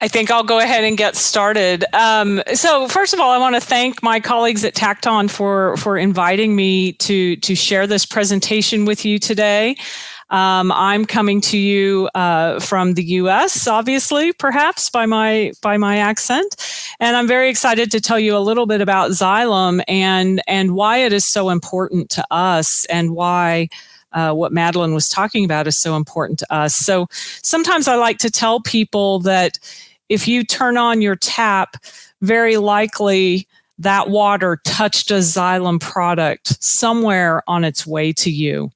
I think I'll go ahead and get started. So first of all, I want to thank my colleagues at Tacton for inviting me to share this presentation with you today. I'm coming to you from the U.S., obviously, perhaps by my accent, and I'm very excited to tell you a little bit about Xylem and why it is so important to us, and why what Madeline was talking about is so important to us. So sometimes I like to tell people that if you turn on your tap, very likely that water touched a Xylem product somewhere on its way to you.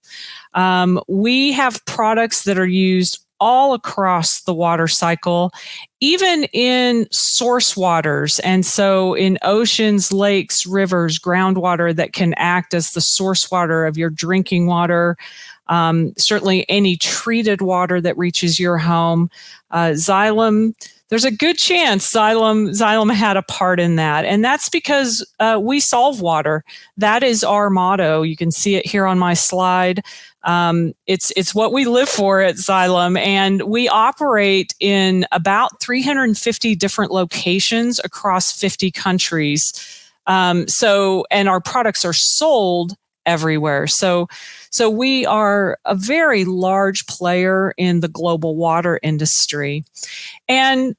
We have products that are used all across the water cycle, even in source waters. And so in oceans, lakes, rivers, groundwater that can act as the source water of your drinking water, certainly any treated water that reaches your home. Xylem, there's a good chance Xylem had a part in that. And that's because we solve water. That is our motto. You can see it here on my slide. It's what we live for at Xylem, and we operate in about 350 different locations across 50 countries. And our products are sold everywhere. So we are a very large player in the global water industry. And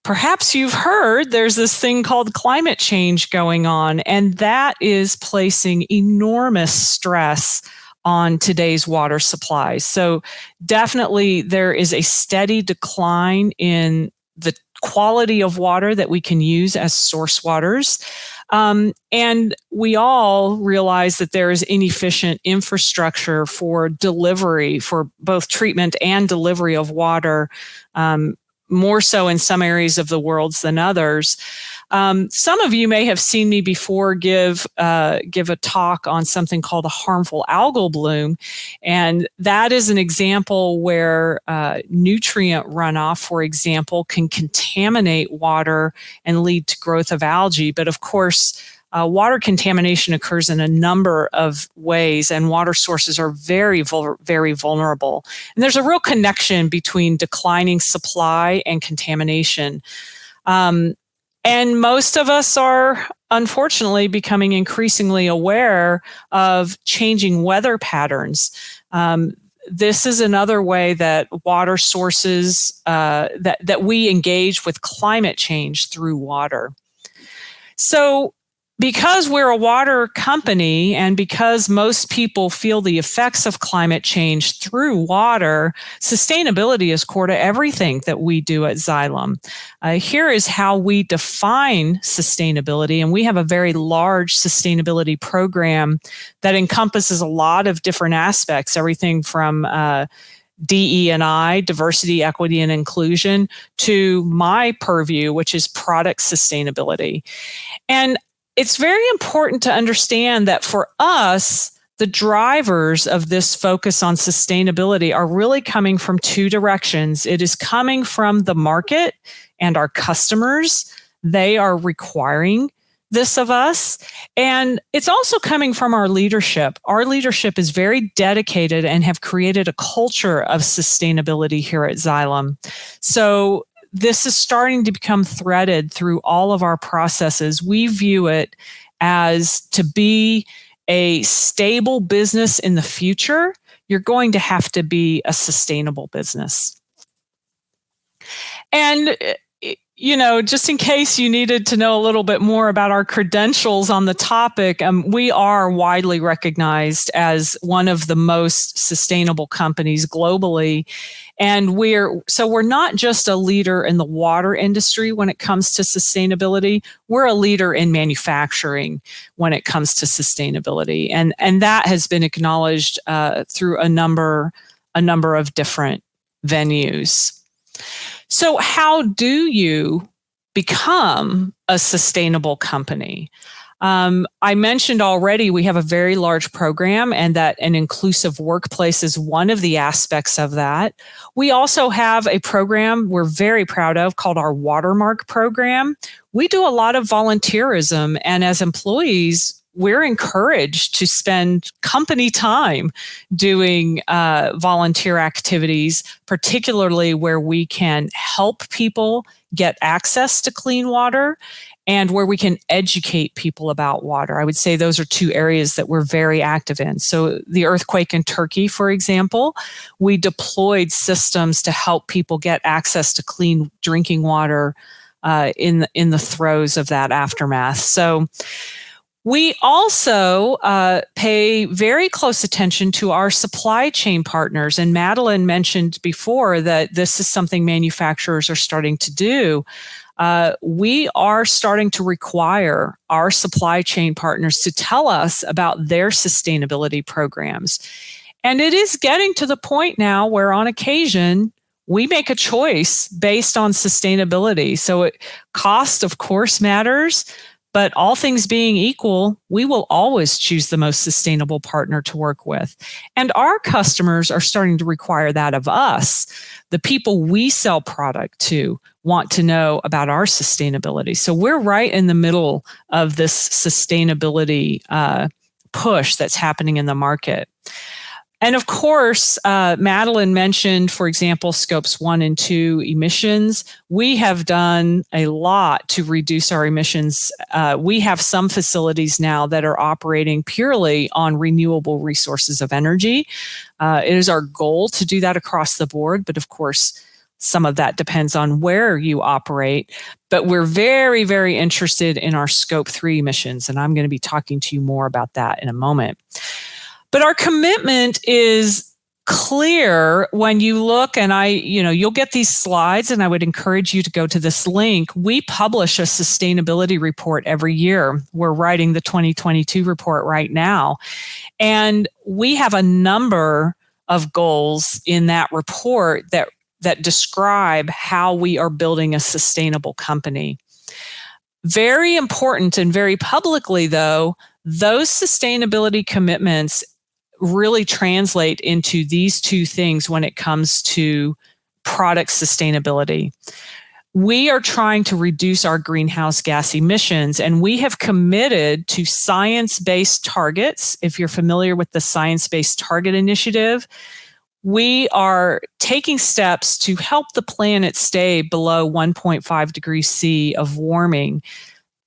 perhaps you've heard there's this thing called climate change going on, and that is placing enormous stress on today's water supplies. So definitely there is a steady decline in the quality of water that we can use as source waters. And we all realize that there is inefficient infrastructure for delivery, for both treatment and delivery of water, more so in some areas of the world than others. Some of you may have seen me before give a talk on something called a harmful algal bloom. And that is an example where nutrient runoff, for example, can contaminate water and lead to growth of algae. But of course, water contamination occurs in a number of ways, and water sources are very, very vulnerable. And there's a real connection between declining supply and contamination. And most of us are, unfortunately, becoming increasingly aware of changing weather patterns. This is another way that water sources, that we engage with climate change through water. So because we're a water company, and because most people feel the effects of climate change through water, sustainability is core to everything that we do at Xylem. Here is how we define sustainability, and we have a very large sustainability program that encompasses a lot of different aspects, everything from DE&I, diversity, equity, and inclusion, to my purview, which is product sustainability. And it's very important to understand that for us, the drivers of this focus on sustainability are really coming from two directions. It is coming from the market and our customers. They are requiring this of us. And it's also coming from our leadership. Our leadership is very dedicated and have created a culture of sustainability here at Xylem. So this is starting to become threaded through all of our processes. We view it as, to be a stable business in the future, you're going to have to be a sustainable business. And just in case you needed to know a little bit more about our credentials on the topic, we are widely recognized as one of the most sustainable companies globally. And we're not just a leader in the water industry when it comes to sustainability, we're a leader in manufacturing when it comes to sustainability. And that has been acknowledged through a number of different venues. So how do you become a sustainable company? I mentioned already we have a very large program, and that an inclusive workplace is one of the aspects of that. We also have a program we're very proud of called our Watermark program. We do a lot of volunteerism, and as employees, we're encouraged to spend company time doing volunteer activities, particularly where we can help people get access to clean water, and where we can educate people about water. I would say those are two areas that we're very active in. So the earthquake in Turkey, for example, we deployed systems to help people get access to clean drinking water in the throes of that aftermath. So we also pay very close attention to our supply chain partners. And Madeline mentioned before that this is something manufacturers are starting to do. We are starting to require our supply chain partners to tell us about their sustainability programs. And it is getting to the point now where on occasion, we make a choice based on sustainability. So cost, of course, matters. But all things being equal, we will always choose the most sustainable partner to work with. And our customers are starting to require that of us. The people we sell product to want to know about our sustainability. So we're right in the middle of this sustainability push that's happening in the market. And of course, Madeline mentioned, for example, scopes 1 and 2 emissions. We have done a lot to reduce our emissions. We have some facilities now that are operating purely on renewable resources of energy. It is our goal to do that across the board, but of course, some of that depends on where you operate. But we're very, very interested in our scope 3 emissions, and I'm going to be talking to you more about that in a moment. But our commitment is clear when you look, and you'll get these slides, and I would encourage you to go to this link. We publish a sustainability report every year. We're writing the 2022 report right now. And we have a number of goals in that report that describe how we are building a sustainable company. Very important and very publicly, though, those sustainability commitments really translate into these two things when it comes to product sustainability. We are trying to reduce our greenhouse gas emissions, and we have committed to science-based targets. If you're familiar with the Science-Based Target Initiative, we are taking steps to help the planet stay below 1.5 degrees C of warming.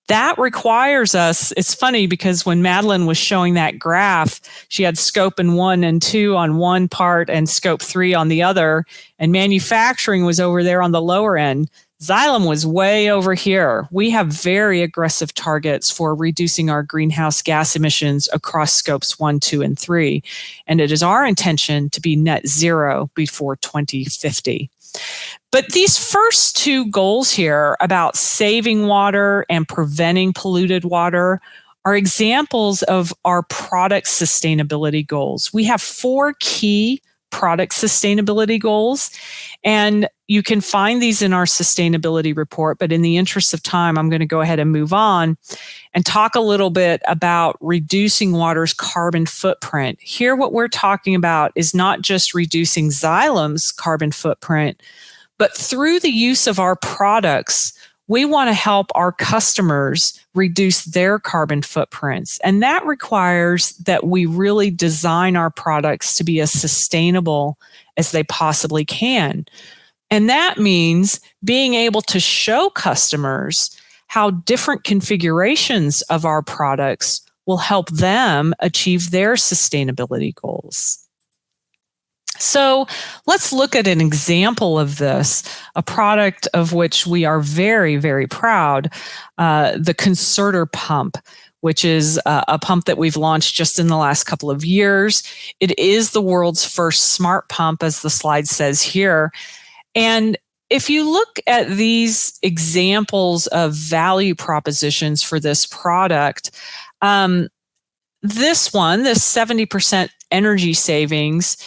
That requires us, it's funny because when Madeline was showing that graph, she had scope 1 and 2 on one part and scope 3 on the other, and manufacturing was over there on the lower end. Xylem was way over here. We have very aggressive targets for reducing our greenhouse gas emissions across scopes 1, 2, and 3. And it is our intention to be net zero before 2050. But these first two goals here about saving water and preventing polluted water are examples of our product sustainability goals. We have 4 key product sustainability goals, and you can find these in our sustainability report. But in the interest of time, I'm going to go ahead and move on and talk a little bit about reducing water's carbon footprint. Here, what we're talking about is not just reducing Xylem's carbon footprint, but through the use of our products, we want to help our customers reduce their carbon footprints. And that requires that we really design our products to be as sustainable as they possibly can. And that means being able to show customers how different configurations of our products will help them achieve their sustainability goals. So let's look at an example of this, a product of which we are very, very proud, the concertor pump, which is a pump that we've launched just in the last couple of years. It is the world's first smart pump, as the slide says here. And if you look at these examples of value propositions for this product, this 70% energy savings,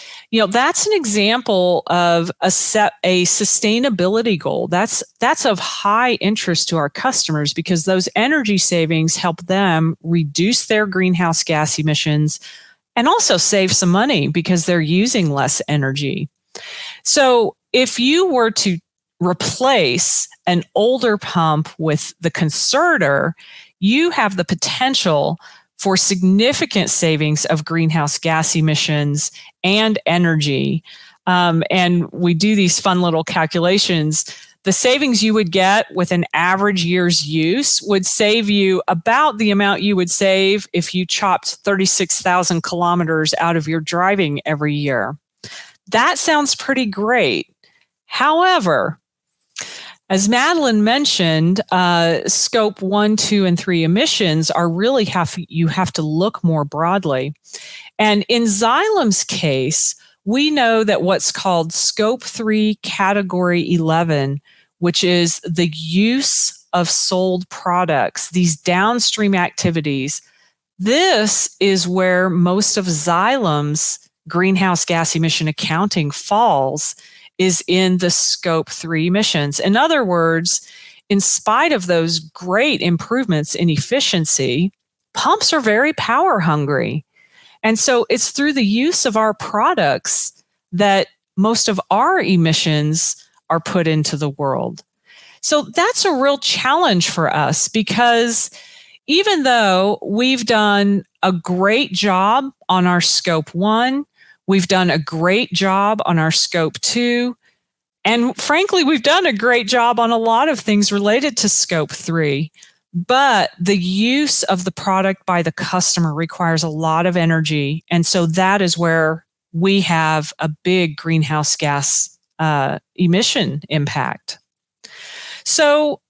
that's an example of a sustainability goal. That's of high interest to our customers because those energy savings help them reduce their greenhouse gas emissions and also save some money because they're using less energy. So if you were to replace an older pump with the concertor, you have the potential for significant savings of greenhouse gas emissions and energy. And we do these fun little calculations. the savings you would get with an average year's use would save you about the amount you would save if you chopped 36,000 kilometers out of your driving every year. That sounds pretty great. However, as Madeline mentioned, scope 1, 2, and 3 emissions are really you have to look more broadly. And in Xylem's case, we know that what's called scope 3 category 11, which is the use of sold products, these downstream activities, this is where most of Xylem's greenhouse gas emission accounting falls, is in the scope 3 emissions. In other words, in spite of those great improvements in efficiency, pumps are very power hungry. And so it's through the use of our products that most of our emissions are put into the world. So that's a real challenge for us, because even though we've done a great job on our scope 1, we've done a great job on our scope 2, and frankly, we've done a great job on a lot of things related to scope 3. But the use of the product by the customer requires a lot of energy. And so that is where we have a big greenhouse gas emission impact. So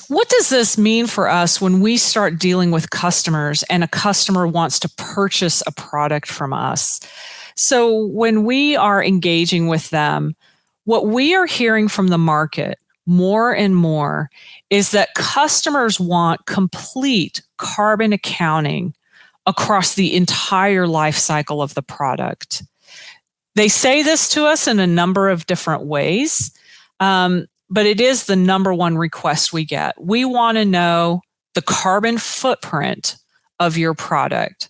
what does this mean for us when we start dealing with customers and a customer wants to purchase a product from us? So when we are engaging with them, what we are hearing from the market more and more is that customers want complete carbon accounting across the entire life cycle of the product. They say this to us in a number of different ways, but it is the number one request we get. We want to know the carbon footprint of your product.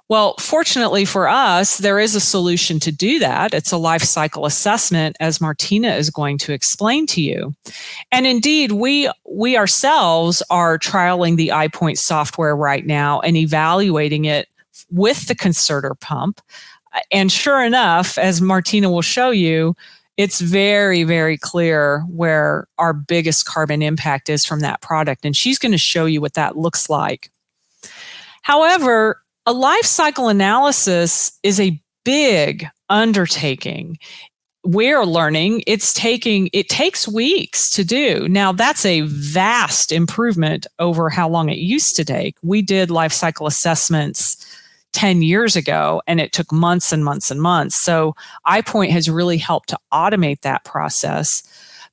Well, fortunately for us, there is a solution to do that. It's a life cycle assessment, as Martina is going to explain to you. And indeed, we ourselves are trialing the iPoint software right now and evaluating it with the concertor pump. And sure enough, as Martina will show you, it's very, very clear where our biggest carbon impact is from that product. And she's going to show you what that looks like. However, a life cycle analysis is a big undertaking. We're learning it takes weeks to do. Now, that's a vast improvement over how long it used to take. We did life cycle assessments 10 years ago, and it took months and months and months. So iPoint has really helped to automate that process.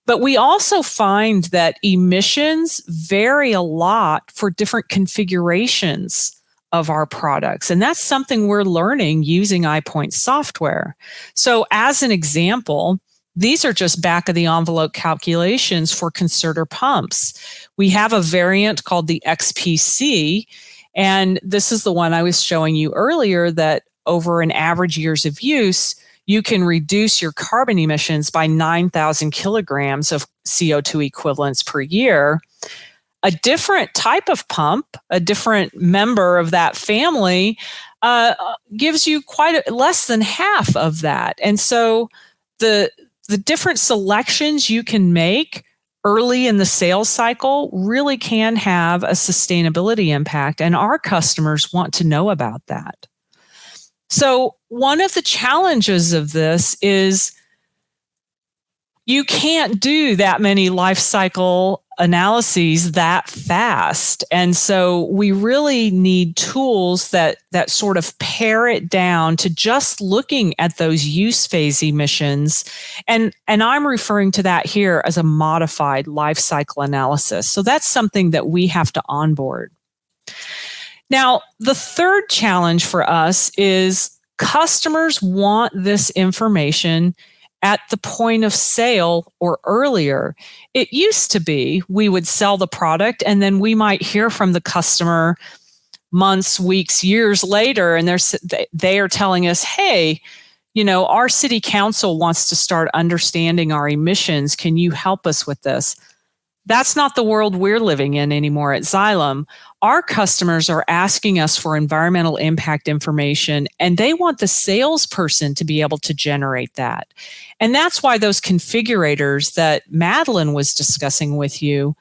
But we also find that emissions vary a lot for different configurations of our products. And that's something we're learning using iPoint software. So as an example, these are just back of the envelope calculations for concertor pumps. We have a variant called the XPC, and this is the one I was showing you earlier, that over an average years of use, you can reduce your carbon emissions by 9,000 kilograms of CO2 equivalents per year. A different type of pump, a different member of that family, gives you less than half of that. And so the different selections you can make early in the sales cycle really can have a sustainability impact, and our customers want to know about that. So one of the challenges of this is you can't do that many life cycle analyses that fast. And so we really need tools that sort of pare it down to just looking at those use phase emissions. And I'm referring to that here as a modified life cycle analysis. So that's something that we have to onboard. Now, the third challenge for us is customers want this information at the point of sale or earlier. It used to be we would sell the product and then we might hear from the customer months, weeks, years later, and they are telling us, hey, our city council wants to start understanding our emissions. Can you help us with this? That's not the world we're living in anymore at Xylem. Our customers are asking us for environmental impact information, and they want the salesperson to be able to generate that. And that's why those configurators that Madeline was discussing with you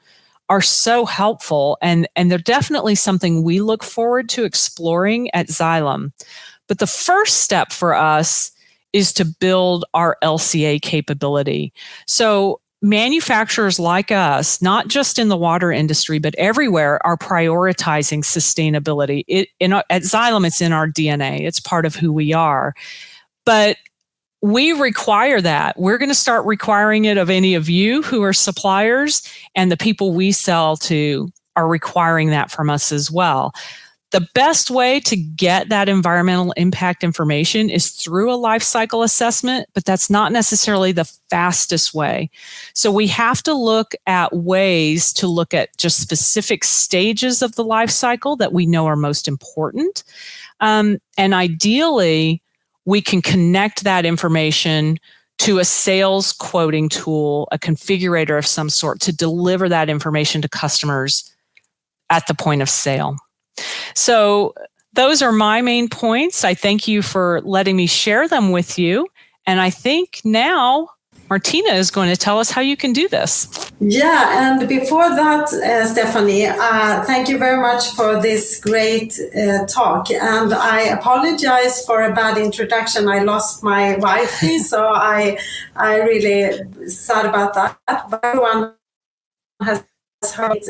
are so helpful, and they're definitely something we look forward to exploring at Xylem. But the first step for us is to build our LCA capability. So manufacturers like us, not just in the water industry, but everywhere, are prioritizing sustainability. At Xylem, it's in our DNA. It's part of who we are. But we require that. We're going to start requiring it of any of you who are suppliers, and the people we sell to are requiring that from us as well. The best way to get that environmental impact information is through a life cycle assessment, but that's not necessarily the fastest way. So we have to look at ways to look at just specific stages of the life cycle that we know are most important. And ideally, we can connect that information to a sales quoting tool, a configurator of some sort, to deliver that information to customers at the point of sale. So those are my main points. I thank you for letting me share them with you. And I think now Martina is going to tell us how you can do this. Yeah, and before that, Stephanie, thank you very much for this great talk. And I apologize for a bad introduction. I lost my Wi-Fi, so I really sad about that. But everyone has heard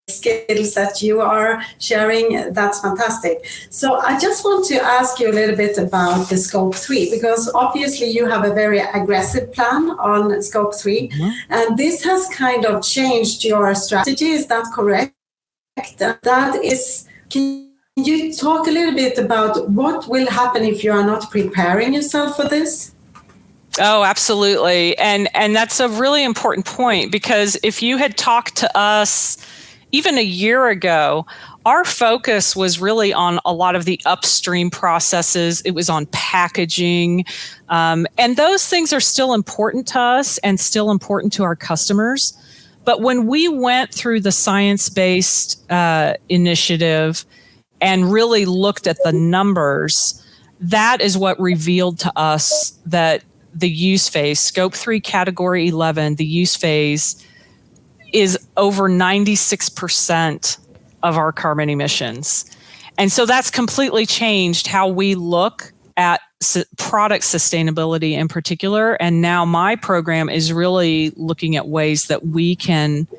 skills that you are sharing. That's fantastic. So I just want to ask you a little bit about the scope 3, because obviously you have a very aggressive plan on scope 3, and this has kind of changed your strategy. Is that correct? That is, can you talk a little bit about what will happen if you are not preparing yourself for this? Oh, absolutely. And that's a really important point, because if you had talked to us even a year ago, our focus was really on a lot of the upstream processes. It was on packaging. And those things are still important to us and still important to our customers. But when we went through the science-based initiative and really looked at the numbers, that is what revealed to us that the use phase, scope 3 category 11, the use phase, is over 96% of our carbon emissions. And so that's completely changed how we look at product sustainability in particular. And now my program is really looking at ways that we can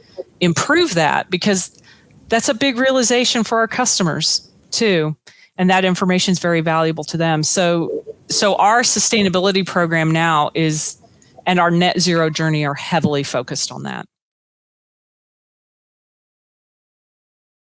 improve that, because that's a big realization for our customers too. And that information is very valuable to them. So our sustainability program now is, and our net zero journey are heavily focused on that.